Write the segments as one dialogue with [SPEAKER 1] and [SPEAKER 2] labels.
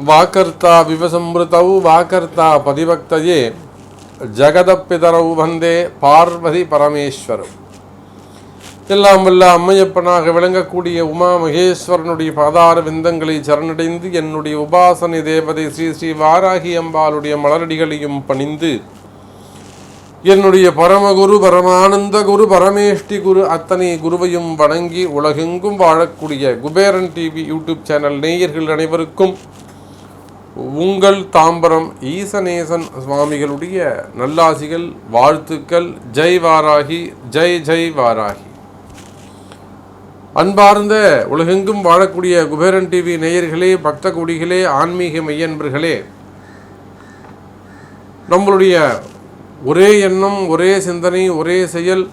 [SPEAKER 1] வாகர்த்தா விவசம்ருதௌ வாகர்த்தா பதிபக்தயே ஜகதப்பிதரௌ வந்தே பார்வதி பரமேஸ்வரம். எல்லாம் வல்ல அம்மையப்பனாக விளங்கக்கூடிய உமா மகேஸ்வரனுடைய பாதார விந்தங்களை சரணடைந்து என்னுடைய உபாசனை தேவதை ஸ்ரீ ஸ்ரீ வாராகி அம்பாளுடைய மலரடிகளையும் பணிந்து என்னுடைய பரமகுரு பரமானந்த குரு பரமேஷ்டி குரு அத்தனை குருவையும் வணங்கி உலகெங்கும் வாழக்கூடிய குபேரன் டிவி யூடியூப் சேனல் நேயர்கள் அனைவருக்கும் உங்கள் தாம்பரம் ஈசநேசன் சுவாமிகளுடைய நல்லாசிகள், வாழ்த்துக்கள். ஜெய் வாராகி, ஜெய் ஜெய் வாராகி. அன்பார்ந்த உலகெங்கும் வாழக்கூடிய குபேரன் டிவி நேயர்களே, பக்த கொடிகளே, ஆன்மீக மையன்பர்களே, நம்மளுடைய ஒரே எண்ணம், ஒரே சிந்தனை, ஒரே செயல்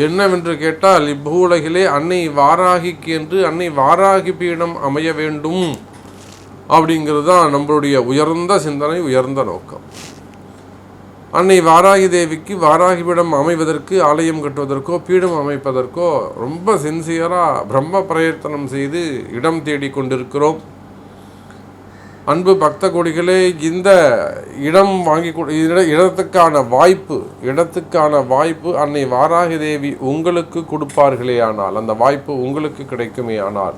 [SPEAKER 1] என்னவென்று கேட்டால், இப்பூலகிலே அன்னை வாராகிக்கு என்று அன்னை வாராகி பீடம் அமைய வேண்டும் அப்படிங்கிறது தான் நம்மளுடைய உயர்ந்த சிந்தனை, உயர்ந்த நோக்கம். அன்னை வாராகி தேவிக்கு வாராகி பீடம் அமைவதற்கு, ஆலயம் கட்டுவதற்கோ பீடம் அமைப்பதற்கோ ரொம்ப சின்சியராக பிரம்ம பிரயத்தனம் செய்து இடம் தேடி கொண்டிருக்கிறோம். அன்பு பக்த கொடிகளே, இந்த இடம் வாங்கி இடத்துக்கான வாய்ப்பு அன்னை வாராகி தேவி உங்களுக்கு கொடுப்பார்களே ஆனால், அந்த வாய்ப்பு உங்களுக்கு கிடைக்குமே ஆனால்,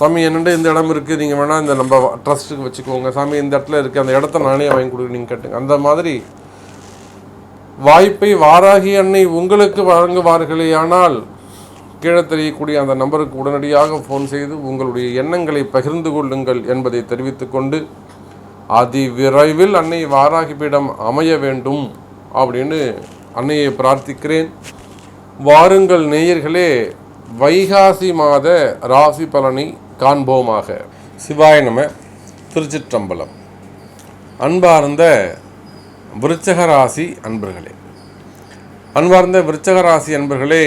[SPEAKER 1] சாமி என்னென்று இந்த இடம் இருக்குது, நீங்கள் வேணால் இந்த நம்ம ட்ரஸ்ட்டுக்கு வச்சுக்கோங்க, சாமி இந்த இடத்துல இருக்குது, அந்த இடத்த நானே வாங்கி கொடுக்க நீங்கள் கேட்டுங்க, அந்த மாதிரி வாய்ப்பை வாராகி அன்னை உங்களுக்கு வழங்குவார்களே ஆனால், கீழே தெரியக்கூடிய அந்த நம்பருக்கு உடனடியாக ஃபோன் செய்து உங்களுடைய எண்ணங்களை பகிர்ந்து கொள்ளுங்கள் என்பதை தெரிவித்துக்கொண்டு, அதி விரைவில் அன்னை வாராகி பீடம் அமைய வேண்டும் அப்படின்னு அன்னையை பிரார்த்திக்கிறேன். வாருங்கள் நேயர்களே, வைகாசி மாத ராசி பலனை காண்போமாக. சிவாய நம. திருச்சிற்றம்பலம். அன்பார்ந்த விருச்சக ராசி அன்பர்களே,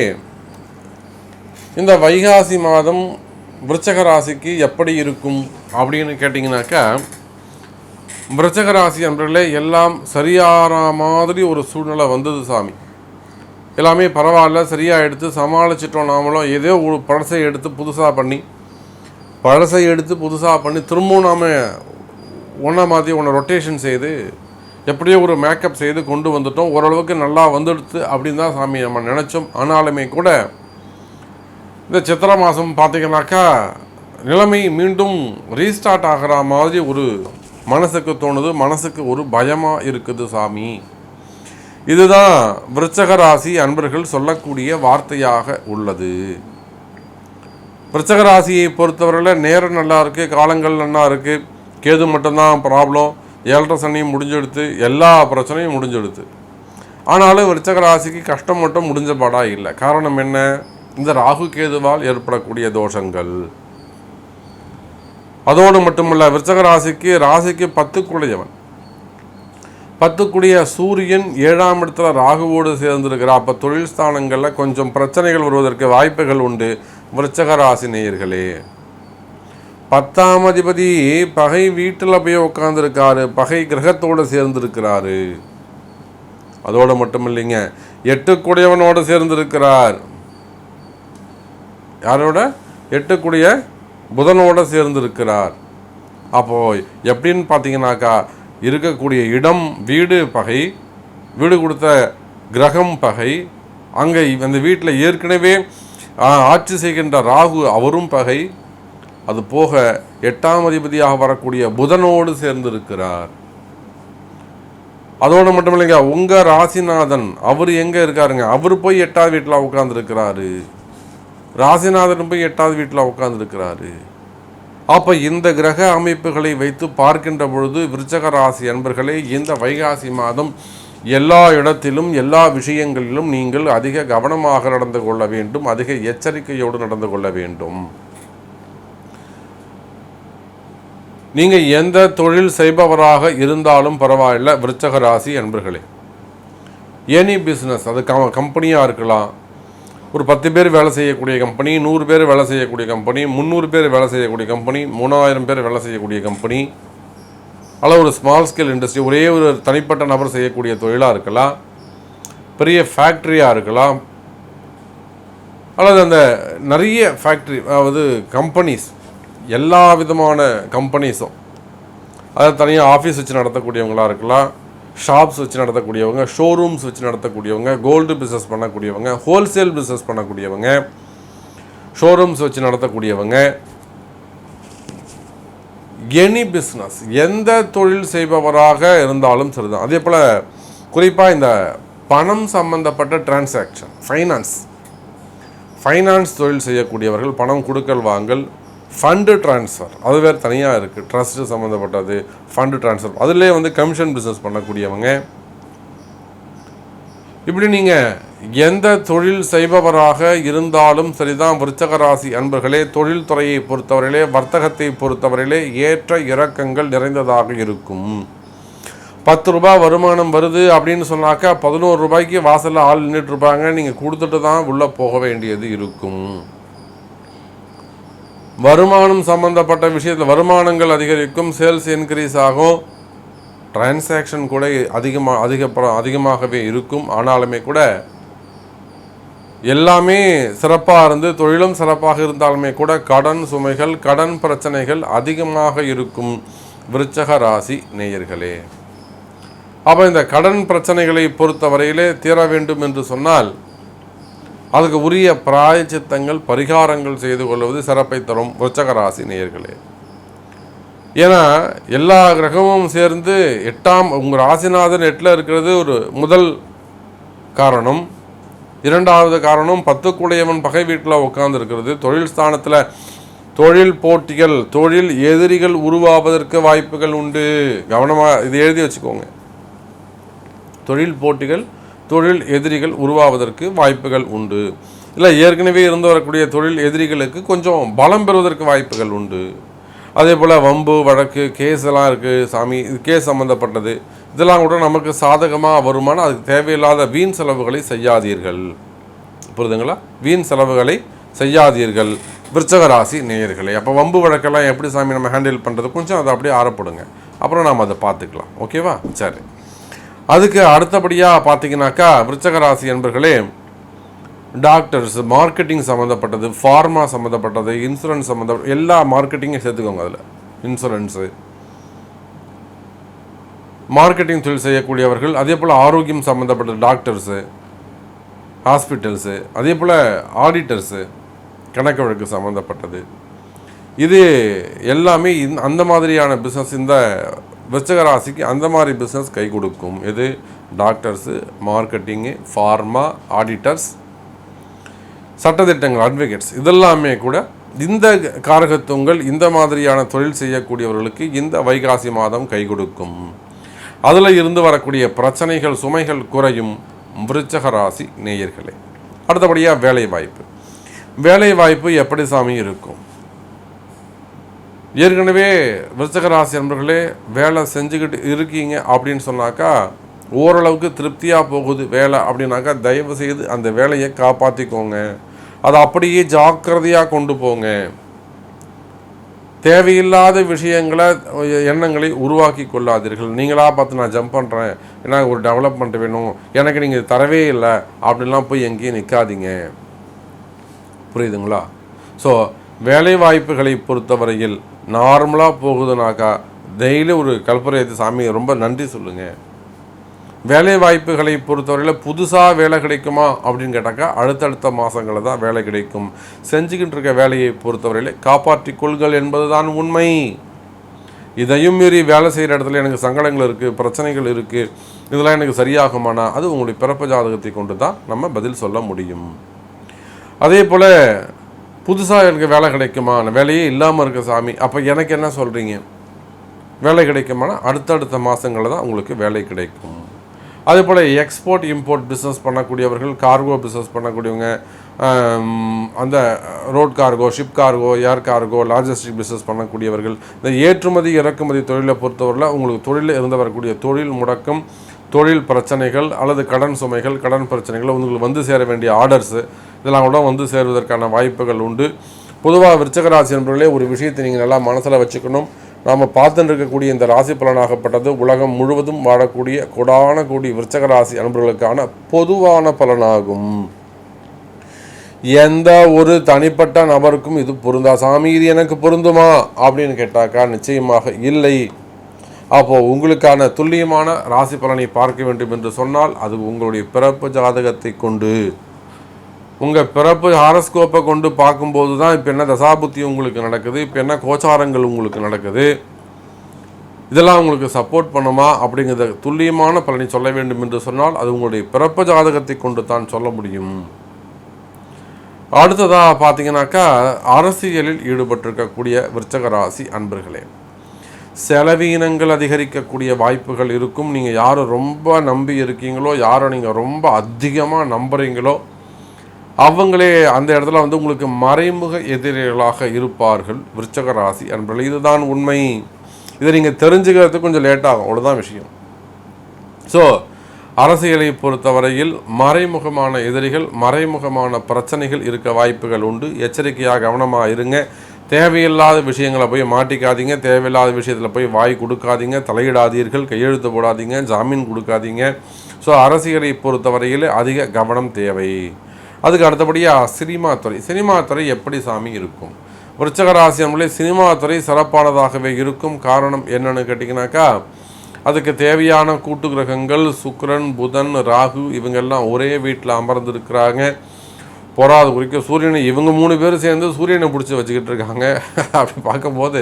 [SPEAKER 1] இந்த வைகாசி மாதம் விருச்சக ராசிக்கு எப்படி இருக்கும் அப்படின்னு கேட்டிங்கனாக்கா, விருச்சக ராசி அன்பர்களே, எல்லாம் சரியான மாதிரி ஒரு சூழ்நிலை வந்தது சாமி. எல்லாமே பரவாயில்ல, சரியாக எடுத்து சமாளிச்சிட்டோம். நாமளும் ஏதோ ஒரு பழசை எடுத்து புதுசாக பண்ணி திரும்பவும் நாம் ஒன்றை மாற்றி ரொட்டேஷன் செய்து எப்படியோ ஒரு மேக்கப் செய்து கொண்டு வந்துட்டோம். ஓரளவுக்கு நல்லா வந்துடுத்து அப்படின்னு தான் சாமி நம்ம நினச்சோம். ஆனாலுமே கூட இந்த சித்திரை மாதம் பார்த்திங்கனாக்கா நிலைமை மீண்டும் ரீஸ்டார்ட் ஆகிற மாதிரி ஒரு மனசுக்கு தோணுது. மனசுக்கு ஒரு பயமாக இருக்குது சாமி. இதுதான் விருச்சக ராசி அன்பர்கள் சொல்லக்கூடிய வார்த்தையாக உள்ளது. விருச்சக ராசியை பொறுத்தவரையில் நேரம் நல்லா இருக்குது, காலங்கள் நல்லா இருக்குது. கேது மட்டும்தான் ப்ராப்ளம். 7.5 சனியும் முடிஞ்செடுத்து, எல்லா பிரச்சனையும் முடிஞ்செடுத்து. ஆனாலும் விருச்சக ராசிக்கு கஷ்டம் மட்டும் முடிஞ்ச பாடாக இல்லை. காரணம் என்ன? இந்த ராகு கேதுவால் ஏற்படக்கூடிய தோஷங்கள். அதோடு மட்டுமல்ல, விருச்சக ராசிக்கு 10 கூடையவன், 10 கூடிய சூரியன் 7ஆம் இடத்துல ராகுவோடு சேர்ந்திருக்கிறார். அப்போ தொழில் ஸ்தானங்களில் கொஞ்சம் பிரச்சனைகள் வருவதற்கு வாய்ப்புகள் உண்டு. விருச்சக ராசி நேயர்களே, 10ஆம் அதிபதி பகை வீட்டில் போய் உட்காந்துருக்காரு, பகை கிரகத்தோடு சேர்ந்திருக்கிறாரு. அதோடு மட்டும் இல்லைங்க, 8 கூடையவனோடு சேர்ந்திருக்கிறார். யாரோட? 8 கூடிய புதனோடு சேர்ந்திருக்கிறார். அப்போது எப்படின்னு பார்த்தீங்கன்னாக்கா, இருக்கக்கூடிய இடம் வீடு பகை, வீடு கொடுத்த கிரகம் பகை, அங்கே அந்த வீட்டில் ஏற்கனவே ஆட்சி செய்கின்ற ராகு அவரும் பகை. அது போக 8ஆம் அதிபதியாக வரக்கூடிய புதனோடு சேர்ந்திருக்கிறார். அதோடு மட்டும் இல்லைங்க, உங்கள் ராசிநாதன் அவர் எங்கே இருக்காருங்க? அவர் போய் 8ஆவது வீட்டில் உட்காந்துருக்கிறாரு. ராசிநாதன் போய் 8ஆவது வீட்டில் உட்காந்துருக்கிறாரு. அப்போ இந்த கிரக அமைப்புகளை வைத்து பார்க்கின்ற பொழுது விருச்சக ராசி அன்பர்களே, இந்த வைகாசி மாதம் எல்லா இடத்திலும் எல்லா விஷயங்களிலும் நீங்கள் அதிக கவனமாக நடந்து கொள்ள வேண்டும், அதிக எச்சரிக்கையோடு நடந்து கொள்ள வேண்டும். நீங்கள் எந்த தொழில் செய்பவராக இருந்தாலும் பரவாயில்ல விருச்சக ராசி அன்பர்களே, எனி பிஸ்னஸ், அது கம்பெனியாக இருக்கலாம், ஒரு 10 பேர் வேலை செய்யக்கூடிய கம்பெனி, 100 பேர் வேலை செய்யக்கூடிய கம்பெனி, 300 பேர் வேலை செய்யக்கூடிய கம்பெனி, 3000 பேர் வேலை செய்யக்கூடிய கம்பெனி, அல்ல ஒரு ஸ்மால் ஸ்கேல் இண்டஸ்ட்ரி, ஒரே ஒரு தனிப்பட்ட நபர் செய்யக்கூடிய தொழிலாக இருக்கலாம், பெரிய ஃபேக்ட்ரியாக இருக்கலாம், அல்லது அந்த நிறைய ஃபேக்ட்ரி, அதாவது கம்பெனிஸ், எல்லா விதமான கம்பெனிஸும், அதை தனியாக ஆஃபீஸ் வச்சு நடத்தக்கூடியவங்களாக இருக்கலாம், ஷாப்ஸ் வச்சு நடத்தக்கூடியவங்க, ஷோரூம்ஸ் வச்சு நடத்தக்கூடியவங்க, கோல்டு பிஸ்னஸ் பண்ணக்கூடியவங்க, ஹோல்சேல் பிஸ்னஸ் பண்ணக்கூடியவங்க, ஷோரூம்ஸ் வச்சு நடத்தக்கூடியவங்க, எனி பிஸ்னஸ், எந்த தொழில் செய்பவராக இருந்தாலும் சரிதான். அதே போல் குறிப்பாக இந்த பணம் சம்பந்தப்பட்ட டிரான்சாக்ஷன், ஃபைனான்ஸ் தொழில் செய்யக்கூடியவர்கள், பணம் கொடுக்கல் வாங்கல், ஃபண்டு ட்ரான்ஸ்ஃபர், அது வேறு தனியாக இருக்குது, ட்ரஸ்ட்டு சம்மந்தப்பட்டது, ஃபண்டு ட்ரான்ஸ்ஃபர், அதிலே கமிஷன் பிஸ்னஸ் பண்ணக்கூடியவங்க, இப்படி நீங்கள் எந்த தொழில் செய்பவராக இருந்தாலும் சரிதான் விருச்சிக ராசி அன்பர்களே, தொழில் துறையை பொறுத்தவரையிலே, வர்த்தகத்தை பொறுத்தவரையிலே ஏற்ற இறக்கங்கள் நிறைந்ததாக இருக்கும். 10 ரூபாய் வருமானம் வருது அப்படின்னு சொன்னாக்கா 11 ரூபாய்க்கு வாசலில் ஆள் நின்றுட்டு இருப்பாங்க, நீங்கள் கொடுத்துட்டு தான் உள்ளே போக வேண்டியது இருக்கும். வருமானம் சம்பந்தப்பட்ட விஷயத்தில் வருமானங்கள் அதிகரிக்கும், சேல்ஸ் இன்க்ரீஸ் ஆகும், டிரான்சாக்ஷன் கூட அதிகமாகவே இருக்கும். ஆனாலுமே கூட எல்லாமே சிறப்பாக இருந்து, தொழிலும் சிறப்பாக இருந்தாலுமே கூட கடன் சுமைகள், கடன் பிரச்சனைகள் அதிகமாக இருக்கும் விருச்சிக ராசி நேயர்களே. அப்போ இந்த கடன் பிரச்சனைகளை பொறுத்தவரையிலே தீர வேண்டும் என்று சொன்னால் அதுக்கு உரிய பிராயச்சித்தங்கள், பரிகாரங்கள் செய்து கொள்வது சிறப்பை தரும் விருச்சிக ராசி நேயர்களே. ஏன்னா எல்லா கிரகமும் சேர்ந்து 8ஆம், உங்கள் ராசிநாதன் 8ல் இருக்கிறது ஒரு முதல் காரணம். 2வது காரணம் 10 பகை வீட்டில் உட்கார்ந்து இருக்கிறது. தொழில் ஸ்தானத்தில் தொழில் போட்டிகள், தொழில் எதிரிகள் உருவாவதற்கு வாய்ப்புகள் உண்டு. கவனமாக இது எழுதி வச்சுக்கோங்க. தொழில் போட்டிகள், தொழில் எதிரிகள் உருவாவதற்கு வாய்ப்புகள் உண்டு. இல்லை ஏற்கனவே இருந்து வரக்கூடிய தொழில் எதிரிகளுக்கு கொஞ்சம் பலம் பெறுவதற்கு வாய்ப்புகள் உண்டு. அதே போல் வம்பு வழக்கு கேஸ் எல்லாம் இருக்குது சாமி, இது கேஸ் சம்மந்தப்பட்டது, இதெல்லாம் கூட நமக்கு சாதகமாக வருமானம். அதுக்கு தேவையில்லாத வீண் செலவுகளை செய்யாதீர்கள். புரியுதுங்களா? வீண் செலவுகளை செய்யாதீர்கள் விருச்சிக ராசி நேயர்களே. அப்போ வம்பு வழக்கெல்லாம் எப்படி சாமி நம்ம ஹேண்டில் பண்ணுறது, கொஞ்சம் அதை அப்படியே ஆறப்படுங்க, அப்புறம் நாம் அதை பார்த்துக்கலாம். ஓகேவா? சரி. அதுக்கு அடுத்தபடியாக பார்த்தீங்கன்னாக்கா விருச்சிக ராசி என்பர்களே, டாக்டர்ஸ், மார்க்கெட்டிங் சம்மந்தப்பட்டது, ஃபார்மா சம்மந்தப்பட்டது, இன்சூரன்ஸ் சம்மந்தப்பட்ட எல்லா மார்க்கெட்டிங்கும் சேர்த்துக்கோங்க. அதில் இன்சூரன்ஸு, மார்க்கெட்டிங் தொழில் செய்யக்கூடியவர்கள், அதே போல் ஆரோக்கியம் சம்மந்தப்பட்ட டாக்டர்ஸு, ஹாஸ்பிட்டல்ஸு, அதே போல் ஆடிட்டர்ஸு, கணக்கு வழக்கு சம்மந்தப்பட்டது, இது எல்லாமே அந்த மாதிரியான பிஸ்னஸ் இந்த விருச்சிக ராசிக்கு அந்த மாதிரி பிஸ்னஸ் கை கொடுக்கும். இது டாக்டர்ஸு, மார்க்கெட்டிங்கு, ஃபார்மா, ஆடிட்டர்ஸ், சட்டத்திட்டங்கள், அட்வொகேட்ஸ், இதெல்லாமே கூட இந்த காரகத்துவங்கள் இந்த மாதிரியான தொழில் செய்யக்கூடியவர்களுக்கு இந்த வைகாசி மாதம் கை கொடுக்கும். அதில் இருந்து வரக்கூடிய பிரச்சனைகள், சுமைகள் குறையும் விருச்சிக ராசி நேயர்களே. அடுத்தபடியாக வேலை வாய்ப்பு. வேலை வாய்ப்பு எப்படி சாமி இருக்கும்? ஏற்கனவே விருச்சிக ராசி நண்பர்களே வேலை செஞ்சுக்கிட்டு இருக்கீங்க அப்படின்னு சொன்னாக்கா, ஓரளவுக்கு திருப்தியாக போகுது வேலை அப்படின்னாக்கா, தயவு செய்து அந்த வேலையை காப்பாற்றிக்கோங்க. அதை அப்படியே ஜாக்கிரதையாக கொண்டு போங்க. தேவையில்லாத விஷயங்களை, எண்ணங்களை உருவாக்கி கொள்ளாதீர்கள். நீங்களாக பார்த்து நான் ஜம்ப் பண்ணுறேன், எனக்கு ஒரு டெவலப்மெண்ட் வேணும், எனக்கு நீங்கள் தரவே இல்லை அப்படின்லாம் போய் எங்கேயும் நிற்காதீங்க. புரியுதுங்களா? ஸோ வேலை வாய்ப்புகளை பொறுத்தவரையில் நார்மலாக போகுதுனாக்கா டெய்லி ஒரு கல்பரையத்து சாமி ரொம்ப நன்றி சொல்லுங்கள். வேலை வாய்ப்புகளை பொறுத்தவரையில் புதுசாக வேலை கிடைக்குமா அப்படின்னு கேட்டாக்கா அடுத்தடுத்த மாதங்களில் தான் வேலை கிடைக்கும். செஞ்சுக்கிட்டு இருக்க வேலையை பொறுத்தவரையில் காப்பாற்றிக் கொள்கள் என்பது தான் உண்மை. இதையும் மீறி வேலை செய்கிற இடத்துல எனக்கு சங்கடங்கள் இருக்குது, பிரச்சனைகள் இருக்குது, இதெல்லாம் எனக்கு சரியாகுமானா அது உங்களுடைய பிறப்பு ஜாதகத்தை கொண்டு தான் நம்ம பதில் சொல்ல முடியும். அதே போல் புதுசாக எனக்கு வேலை கிடைக்குமா, வேலையே இல்லாமல் இருக்க சாமி, அப்போ எனக்கு என்ன சொல்கிறீங்க, வேலை கிடைக்குமானா அடுத்தடுத்த மாதங்களில் தான் உங்களுக்கு வேலை கிடைக்கும். அதே போல் எக்ஸ்போர்ட் இம்போர்ட் பிஸ்னஸ் பண்ணக்கூடியவர்கள், கார்கோ பிஸ்னஸ் பண்ணக்கூடியவங்க, அந்த road cargo, ship cargo, air cargo, logistic business பண்ணக்கூடியவர்கள், இந்த ஏற்றுமதி இறக்குமதி தொழிலை பொறுத்தவரையில் உங்களுக்கு தொழிலில் இருந்து வரக்கூடிய தொழில் முடக்கம், தொழில் பிரச்சனைகள் அல்லது கடன் சுமைகள், கடன் பிரச்சனைகள், உங்களுக்கு வந்து சேர வேண்டிய ஆர்டர்ஸு, இதெல்லாம் கூட வந்து சேருவதற்கான வாய்ப்புகள் உண்டு. பொதுவாக விருச்சிக ராசி நண்பர்களே ஒரு விஷயத்தை நீங்கள் நல்லா மனசில் வச்சுக்கணும். நாம் பார்த்துட்டு இருக்கக்கூடிய இந்த ராசி பலனாகப்பட்டது உலகம் முழுவதும் வாழக்கூடிய கோடான கோடி விருச்சிக ராசி அன்பர்களுக்கான பொதுவான பலனாகும். எந்த ஒரு தனிப்பட்ட நபருக்கும் இது பொருந்தா. சாமி இது எனக்கு பொருந்துமா அப்படின்னு கேட்டாக்கா நிச்சயமாக இல்லை. அப்போது உங்களுக்கான துல்லியமான ராசி பலனை பார்க்க வேண்டும் என்று சொன்னால் அது உங்களுடைய பிறப்பு ஜாதகத்தை கொண்டு, உங்கள் பிறப்பு ஹாரஸ்கோப்பை கொண்டு பார்க்கும்போது தான் இப்போ என்ன தசாபுத்தி உங்களுக்கு நடக்குது, இப்போ என்ன கோச்சாரங்கள் உங்களுக்கு நடக்குது, இதெல்லாம் உங்களுக்கு சப்போர்ட் பண்ணுமா அப்படிங்கிறத துல்லியமான பலனை சொல்ல வேண்டும் என்று சொன்னால் அது உங்களுடைய பிறப்பு ஜாதகத்தை கொண்டு தான் சொல்ல முடியும். அடுத்ததாக பார்த்தீங்கன்னாக்கா, அரசியலில் ஈடுபட்டிருக்கக்கூடிய விருச்சக ராசி அன்பர்களே, செலவீனங்கள் அதிகரிக்கக்கூடிய வாய்ப்புகள் இருக்கும். நீங்கள் யாரை ரொம்ப நம்பி இருக்கீங்களோ, யாரை நீங்கள் ரொம்ப அதிகமாக நம்புறீங்களோ அவங்களே அந்த இடத்துல உங்களுக்கு மறைமுக எதிரிகளாக இருப்பார்கள் விருச்சக ராசி அன்பர்களே. இதுதான் உண்மை. இதை நீங்கள் தெரிஞ்சுக்கிறதுக்கு கொஞ்சம் லேட்டாகும், அவ்வளோதான் விஷயம். ஸோ அரசியலை பொறுத்தவரையில் மறைமுகமான எதிரிகள், மறைமுகமான பிரச்சனைகள் இருக்க வாய்ப்புகள் உண்டு. எச்சரிக்கையாக கவனமாக இருங்க. தேவையில்லாத விஷயங்களை போய் மாட்டிக்காதீங்க, தேவையில்லாத விஷயத்தில் போய் வாய் கொடுக்காதீங்க, தலையிடாதீர்கள், கையெழுத்து போடாதீங்க, ஜாமீன் கொடுக்காதீங்க. ஸோ அரசியலை பொறுத்தவரையில் அதிக கவனம் தேவை. அதுக்கு அடுத்தபடியாக சினிமா துறை எப்படி சாமி இருக்கும்? விருச்சக ராசி நம்மளே சினிமா துறை சிறப்பானதாகவே இருக்கும். காரணம் என்னன்னு கேட்டிங்கனாக்கா, அதுக்கு தேவையான கூட்டு கிரகங்கள் சுக்கிரன், புதன், ராகு இவங்கெல்லாம் ஒரே வீட்டில் அமர்ந்திருக்கிறாங்க. போராது குறிக்க சூரியனை இவங்க 3 பேரும் சேர்ந்து சூரியனை பிடிச்சி வச்சுக்கிட்டு இருக்காங்க. அப்படி பார்க்கும்போது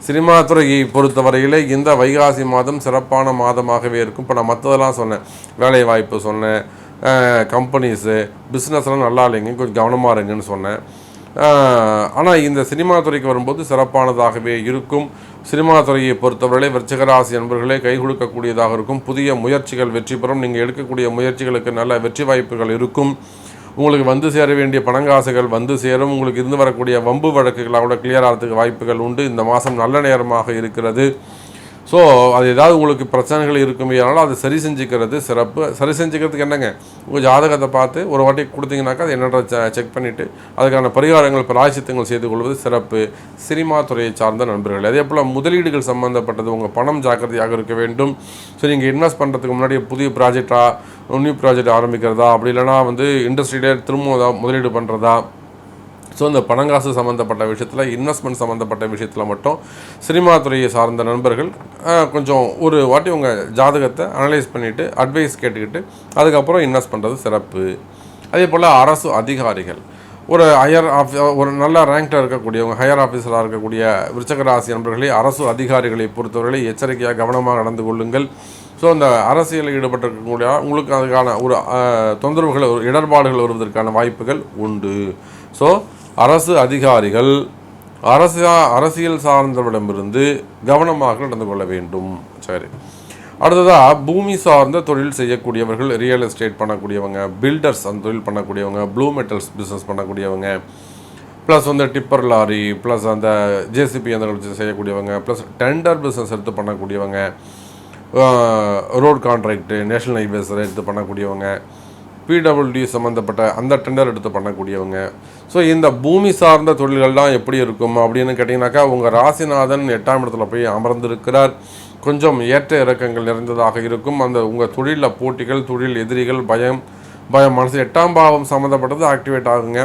[SPEAKER 1] சினிமா துறையை பொறுத்தவரையில் இந்த வைகாசி மாதம் சிறப்பான மாதமாகவே இருக்கும். இப்போ நான் மற்றதெல்லாம் சொன்னேன், வேலை வாய்ப்பு சொன்னேன், கம்பெனிஸு பிஸ்னஸ்லாம் நல்லா இல்லைங்க, கொஞ்சம் கவனமாக இருங்கன்னு சொன்னேன். ஆனால் இந்த சினிமா துறைக்கு வரும்போது சிறப்பானதாகவே இருக்கும். சினிமா துறையை பொறுத்தவரை விருச்சிகராசி நண்பர்களே கை கொடுக்கக்கூடியதாக இருக்கும். புதிய முயற்சிகள் வெற்றி பெறும். நீங்கள் எடுக்கக்கூடிய முயற்சிகளுக்கு நல்ல வெற்றி வாய்ப்புகள் இருக்கும். உங்களுக்கு வந்து சேர வேண்டிய பணங்காசுகள் வந்து சேரும். உங்களுக்கு இருந்து வரக்கூடிய வம்பு வழக்குகளோட கிளியர் ஆகிறதுக்கு வாய்ப்புகள் உண்டு. இந்த மாதம் நல்ல நேரமாக இருக்கிறது. ஸோ அது ஏதாவது உங்களுக்கு பிரச்சனைகள் இருக்குமே ஆனால் அதை சரி செஞ்சுக்கிறது சிறப்பு. சரி செஞ்சுக்கிறதுக்கு என்னங்க, உங்கள் ஜாதகத்தை பார்த்து ஒரு வாட்டி கொடுத்தீங்கன்னாக்கா அது என்னென்ன செக் பண்ணிவிட்டு அதுக்கான பரிகாரங்கள் பிராயச்சித்தங்கள் செய்து கொள்வது சிறப்பு. சினிமா துறையை சார்ந்த நண்பர்கள். அதே போல் முதலீடுகள் சம்மந்தப்பட்டது உங்கள் பணம் ஜாக்கிரதையாக இருக்க வேண்டும். ஸோ நீங்கள் இன்வெஸ்ட் பண்ணுறதுக்கு முன்னாடி புதிய நியூ ப்ராஜெக்ட் ஆரம்பிக்கிறதா, அப்படி இல்லைனா இண்டஸ்ட்ரியிலே திரும்ப முதலீடு பண்ணுறதா. ஸோ இந்த பணங்காசு சம்மந்தப்பட்ட விஷயத்தில், இன்வெஸ்ட்மெண்ட் சம்மந்தப்பட்ட விஷயத்தில் மட்டும் சினிமா துறையை சார்ந்த நண்பர்கள் கொஞ்சம் ஒரு வாட்டி உங்கள் ஜாதகத்தை அனலைஸ் பண்ணிவிட்டு அட்வைஸ் கேட்டுக்கிட்டு அதுக்கப்புறம் இன்வெஸ்ட் பண்ணுறது சிறப்பு. அதே போல் அரசு அதிகாரிகள், ஒரு நல்ல ரேங்கில் இருக்கக்கூடியவங்க, ஹையர் ஆஃபீஸராக இருக்கக்கூடிய விருச்சிக ராசி நண்பர்களே, அரசு அதிகாரிகளை பொறுத்தவரை எச்சரிக்கையாக கவனமாக நடந்து கொள்ளுங்கள். ஸோ அந்த அரசியலில் ஈடுபட்டிருக்கக்கூடிய உங்களுக்கு அதுக்கான ஒரு தொந்தரவுகள், ஒரு இடர்பாடுகள் வருவதற்கான வாய்ப்புகள் உண்டு. ஸோ அரசு அதிகாரிகள் அரசியல் சார்ந்தவரிடமிருந்து கவனமாக நடந்து கொள்ள வேண்டும். சரி, அடுத்ததாக பூமி சார்ந்த தொழில் செய்யக்கூடியவர்கள், ரியல் எஸ்டேட் பண்ணக்கூடியவங்க, பில்டர்ஸ் அந்த தொழில் பண்ணக்கூடியவங்க, ப்ளூ மெட்டல்ஸ் பிஸ்னஸ் பண்ணக்கூடியவங்க, ப்ளஸ் டிப்பர் லாரி, ப்ளஸ் அந்த ஜேசிபி அந்த செய்யக்கூடியவங்க, ப்ளஸ் டெண்டர் பிஸ்னஸ் எடுத்து பண்ணக்கூடியவங்க, ரோட் கான்ட்ராக்டு, நேஷனல் ஹைவேஸ் எடுத்து பண்ணக்கூடியவங்க, பிடபிள்யூடி சம்மந்தப்பட்ட அந்த டெண்டர் எடுத்து பண்ணக்கூடியவங்க. ஸோ இந்த பூமி சார்ந்த தொழில்கள்லாம் எப்படி இருக்கும் அப்படின்னு கேட்டிங்கனாக்கா, உங்கள் ராசிநாதன் 8ஆம் இடத்துல போய் அமர்ந்திருக்கிறார். கொஞ்சம் ஏற்ற இறக்கங்கள் நிறைந்ததாக இருக்கும். அந்த உங்கள் தொழிலில் போட்டிகள், தொழில் எதிரிகள், பயம் மனசு 8ஆம் பாவம் சம்மந்தப்பட்டது ஆக்டிவேட் ஆகுங்க.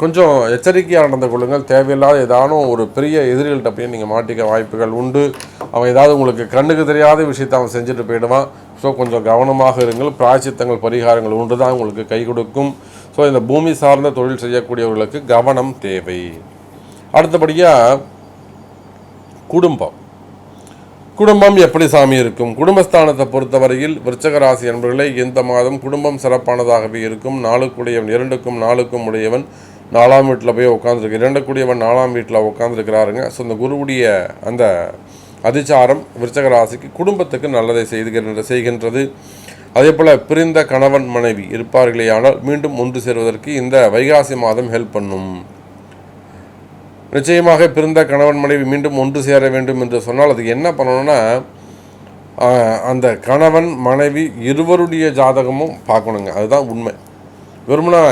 [SPEAKER 1] கொஞ்சம் எச்சரிக்கையாக நடந்து கொள்ளுங்கள். தேவையில்லாத ஏதானும் ஒரு பெரிய எதிரிகள்கிட்ட போய் நீங்கள் மாட்டிக்க வாய்ப்புகள் உண்டு. அவன் ஏதாவது உங்களுக்கு கண்ணுக்கு தெரியாத விஷயத்தை அவன் செஞ்சுட்டு போயிடுவான். ஸோ கொஞ்சம் கவனமாக இருங்கள். பிராயச்சித்தங்கள் பரிகாரங்கள் ஒன்று தான் உங்களுக்கு கை கொடுக்கும். ஸோ இந்த பூமி சார்ந்த தொழில் செய்யக்கூடியவர்களுக்கு கவனம் தேவை. அடுத்தபடியாக குடும்பம் எப்படி சாமி இருக்கும்? குடும்பஸ்தானத்தை பொறுத்தவரையில் விருச்சிக ராசி என்பவர்களே இந்த மாதம் குடும்பம் சிறப்பானதாகவே இருக்கும். 4க்குடையவன் 2க்கும் 4க்கும் உடையவன் 4ஆம் வீட்டில் போய் உட்காந்துருக்கு. 2க்குடையவன் 4ஆம் வீட்டில் உட்காந்துருக்கிறாருங்க. ஸோ இந்த குருவுடைய அந்த அதிச்சாரம் விருச்சிக ராசிக்கு குடும்பத்துக்கு நல்லதை செய்கின்றது. அதே போல் பிரிந்த கணவன் மனைவி இருப்பார்களே ஆனால் மீண்டும் ஒன்று சேருவதற்கு இந்த வைகாசி மாதம் ஹெல்ப் பண்ணும். நிச்சயமாக பிரிந்த கணவன் மனைவி மீண்டும் ஒன்று சேர வேண்டும் என்று சொன்னால் அதுக்கு என்ன பண்ணணும்னா, அந்த கணவன் மனைவி இருவருடைய ஜாதகமும் பார்க்கணுங்க. அதுதான் உண்மை. வெறுமனா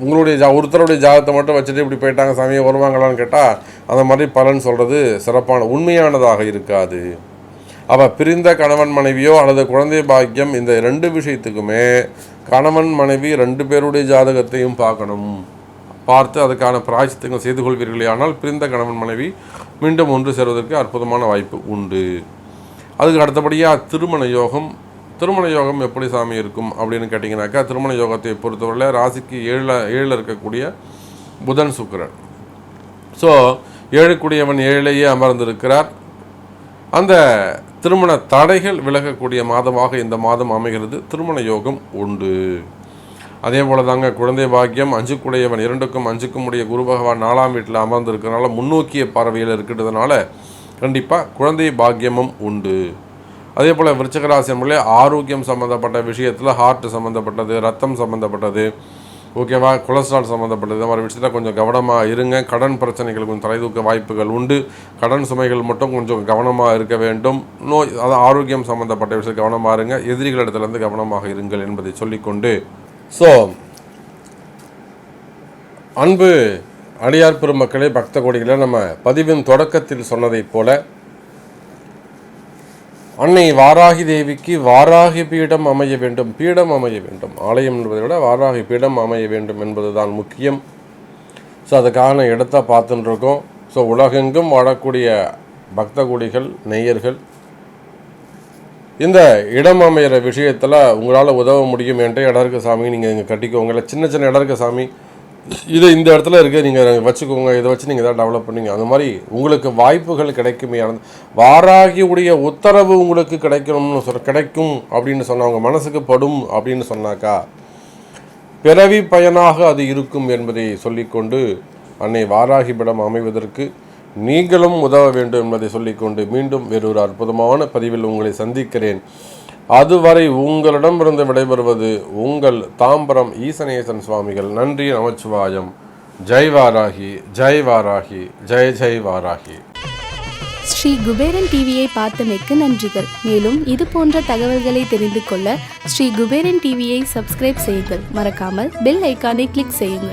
[SPEAKER 1] உங்களுடைய ஒருத்தருடைய ஜாதகத்தை மட்டும் வச்சுட்டு இப்படி போயிட்டாங்க சாமியை வருவாங்களான்னு கேட்டால் அந்த மாதிரி பலன் சொல்கிறது சிறப்பான உண்மையானதாக இருக்காது. அப்போ பிரிந்த கணவன் மனைவியோ அல்லது குழந்தை பாக்கியம், இந்த 2 விஷயத்துக்குமே கணவன் மனைவி 2 பேருடைய ஜாதகத்தையும் பார்க்கணும். பார்த்து அதுக்கான பிராயச்சித்தங்கள் செய்து கொள்வீர்களே ஆனால் பிரிந்த கணவன் மனைவி மீண்டும் ஒன்று சேருவதற்கு அற்புதமான வாய்ப்பு உண்டு. அதுக்கு அடுத்தபடியாக திருமண யோகம் எப்படி சாமி இருக்கும் அப்படின்னு கேட்டிங்கனாக்கா, திருமண யோகத்தை பொறுத்தவரையில் ராசிக்கு ஏழில் இருக்கக்கூடிய புதன் சுக்கிரன். ஸோ 7 கூடியவன் 7லேயே அமர்ந்திருக்கிறார். அந்த திருமண தடைகள் விலகக்கூடிய மாதமாக இந்த மாதம் அமைகிறது. திருமண யோகம் உண்டு. அதே போல் தாங்க குழந்தை பாக்கியம் 5 கூடியவன் 2க்கும் 5க்கும் உடைய குரு பகவான் 4ஆம் வீட்டில் அமர்ந்திருக்கிறதுனால முன்னோக்கிய பார்வையில் இருக்கிறதுனால கண்டிப்பாக குழந்தை பாக்கியமும் உண்டு. அதே போல் விருச்சிக ராசி என்பதிலே ஆரோக்கியம் சம்மந்தப்பட்ட விஷயத்தில் ஹார்ட் சம்மந்தப்பட்டது, ரத்தம் சம்மந்தப்பட்டது, ஓகேவா, கொலஸ்ட்ரால் சம்மந்தப்பட்டது, இந்த மாதிரி விஷயத்தில் கொஞ்சம் கவனமாக இருங்க. கடன் பிரச்சனைகள் கொஞ்சம் தலைதூக்க வாய்ப்புகள் உண்டு. கடன் சுமைகள் மட்டும் கொஞ்சம் கவனமாக இருக்க வேண்டும். அது ஆரோக்கியம் சம்மந்தப்பட்ட விஷயத்தில் கவனமாக இருங்க. எதிரிகளிடத்துலேருந்து கவனமாக இருங்கள் என்பதை சொல்லிக்கொண்டு, ஸோ அன்பு அடியார் பெருமக்களே, பக்த கோடிகளை, நம்ம பதிவின் தொடக்கத்தில் சொன்னதைப் போல அன்னை வாராகி தேவிக்கு வாராகி பீடம் அமைய வேண்டும். பீடம் அமைய வேண்டும். ஆலயம் என்பதை விட வாராகி பீடம் அமைய வேண்டும் என்பது தான் முக்கியம். ஸோ அதுக்கான இடத்தை பார்த்துட்டு இருக்கோம். ஸோ உலகெங்கும் வாழக்கூடிய பக்த கோடிகள், நேயர்கள், இந்த இடம் அமையிற விஷயத்தில் உங்களால் உதவ முடியும் என்ற இடம் இருக்க சாமி நீங்கள் இங்கே கட்டிக்கோங்க. இல்லை சின்ன சின்ன இடம் இருக்க சாமி இது இந்த இடத்துல இருக்குது, நீங்கள் வச்சுக்கோங்க, இதை வச்சு நீங்கள் எதாவது டெவலப் பண்ணிங்க, அந்த மாதிரி உங்களுக்கு வாய்ப்புகள் கிடைக்குமே. வாராகியுடைய உத்தரவு உங்களுக்கு கிடைக்கும் அப்படின்னு சொன்னவங்க மனசுக்கு படும் அப்படின்னு சொன்னாக்கா பிறவி பயனாக அது இருக்கும் என்பதை சொல்லிக்கொண்டு, அன்னை வாராகி படம் அமைவதற்கு நீங்களும் உதவ வேண்டும் என்பதை சொல்லிக்கொண்டு மீண்டும் வேறொரு அற்புதமான பதிவில் உங்களை சந்திக்கிறேன். அதுவரை உங்களிடமிருந்து விடைபெறுவது உங்கள் தாம்பரம் ஈசனேசன் சுவாமிகள். நன்றி, நமச்சிவாயம். ஜெய் வாராகி, ஜெய் வாராகி, ஜெய் ஜெய் வாராகி.
[SPEAKER 2] ஸ்ரீ குபேரன் டிவியை பார்த்தமைக்கு நன்றிகள். மேலும் இது போன்ற தகவல்களை தெரிந்து கொள்ள ஸ்ரீ குபேரன் டிவியை சப்ஸ்கிரைப் செய்யுங்கள். மறக்காமல் பெல் ஐக்கானை கிளிக் செய்யுங்கள்.